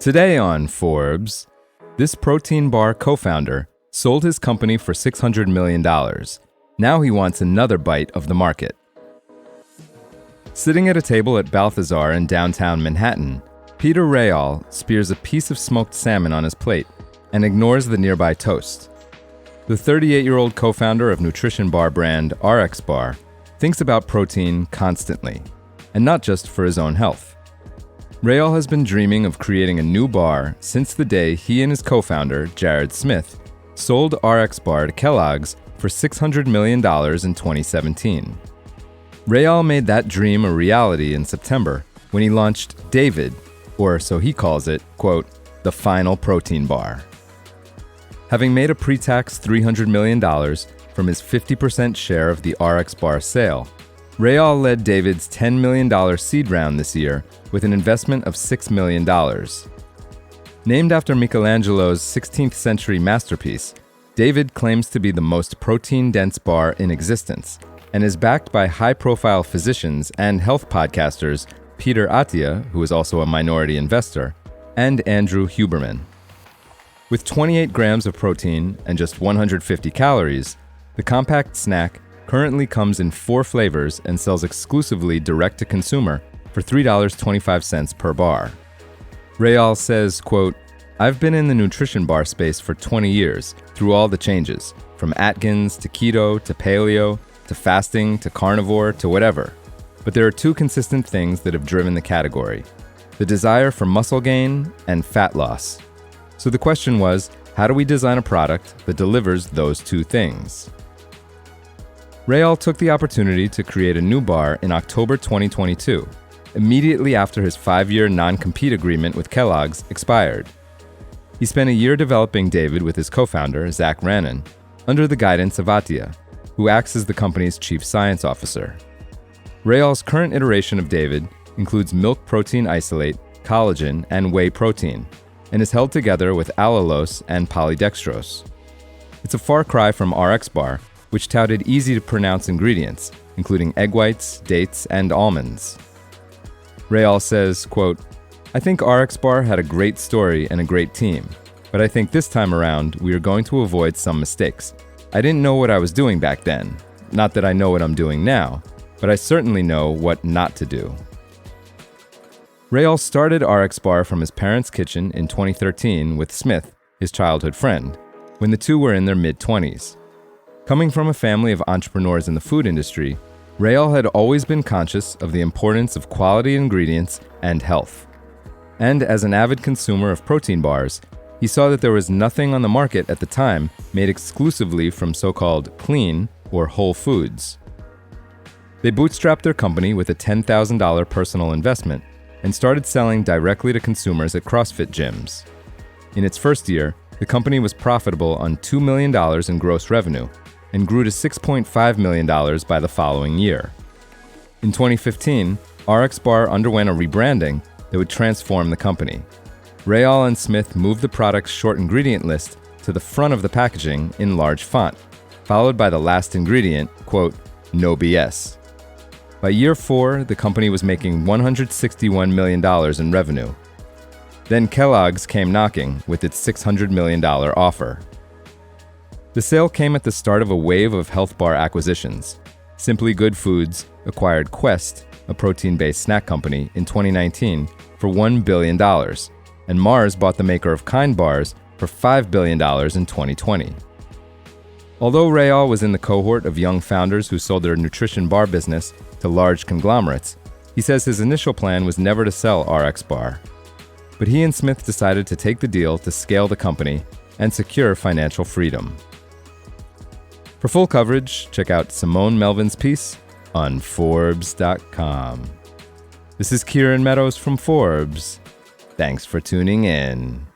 Today on Forbes, this protein bar co-founder sold his company for $600 million. Now he wants another bite of the market. Sitting at a table at Balthazar in downtown Manhattan, Peter Rahal spears a piece of smoked salmon on his plate and ignores the nearby toast. The 38-year-old co-founder of nutrition bar brand RXBAR thinks about protein constantly, and not just for his own health. Rahal has been dreaming of creating a new bar since the day he and his co-founder, Jared Smith, sold RXBAR to Kellogg's for $600 million in 2017. Rahal made that dream a reality in September when he launched David, or so he calls it, quote, the final protein bar. Having made a pre-tax $300 million from his 50% share of the RXBAR sale, Rahal led David's $10 million seed round this year with an investment of $6 million. Named after Michelangelo's 16th century masterpiece, David claims to be the most protein-dense bar in existence and is backed by high-profile physicians and health podcasters Peter Attia, who is also a minority investor, and Andrew Huberman. With 28 grams of protein and just 150 calories, the compact snack currently comes in 4 flavors and sells exclusively direct-to-consumer for $3.25 per bar. Rahal says, quote, I've been in the nutrition bar space for 20 years, through all the changes, from Atkins to keto to paleo to fasting to carnivore to whatever. But there are 2 consistent things that have driven the category: the desire for muscle gain and fat loss. So the question was, how do we design a product that delivers those 2 things? Rahal took the opportunity to create a new bar in October 2022, immediately after his 5-year non-compete agreement with Kellogg's expired. He spent a year developing David with his co-founder, Zach Rannon, under the guidance of Attia, who acts as the company's chief science officer. Rahal's current iteration of David includes milk protein isolate, collagen, and whey protein, and is held together with allulose and polydextrose. It's a far cry from RXBAR, which touted easy-to-pronounce ingredients, including egg whites, dates, and almonds. Rahal says, quote, I think RXBAR had a great story and a great team, but I think this time around we are going to avoid some mistakes. I didn't know what I was doing back then. Not that I know what I'm doing now, but I certainly know what not to do. Rahal started RXBAR from his parents' kitchen in 2013 with Smith, his childhood friend, when the two were in their mid-20s. Coming from a family of entrepreneurs in the food industry, Rahal had always been conscious of the importance of quality ingredients and health. And as an avid consumer of protein bars, he saw that there was nothing on the market at the time made exclusively from so-called clean or whole foods. They bootstrapped their company with a $10,000 personal investment and started selling directly to consumers at CrossFit gyms. In its first year, the company was profitable on $2 million in gross revenue and grew to $6.5 million by the following year. In 2015, RXBAR underwent a rebranding that would transform the company. Rahal and Smith moved the product's short ingredient list to the front of the packaging in large font, followed by the last ingredient, quote, no BS. By year 4, the company was making $161 million in revenue. Then Kellogg's came knocking with its $600 million offer. The sale came at the start of a wave of health bar acquisitions. Simply Good Foods acquired Quest, a protein-based snack company, in 2019 for $1 billion, and Mars bought the maker of Kind Bars for $5 billion in 2020. Although Rahal was in the cohort of young founders who sold their nutrition bar business to large conglomerates, he says his initial plan was never to sell RXBAR. But he and Smith decided to take the deal to scale the company and secure financial freedom. For full coverage, check out Simone Melvin's piece on forbes.com. This is Kieran Meadows from Forbes. Thanks for tuning in.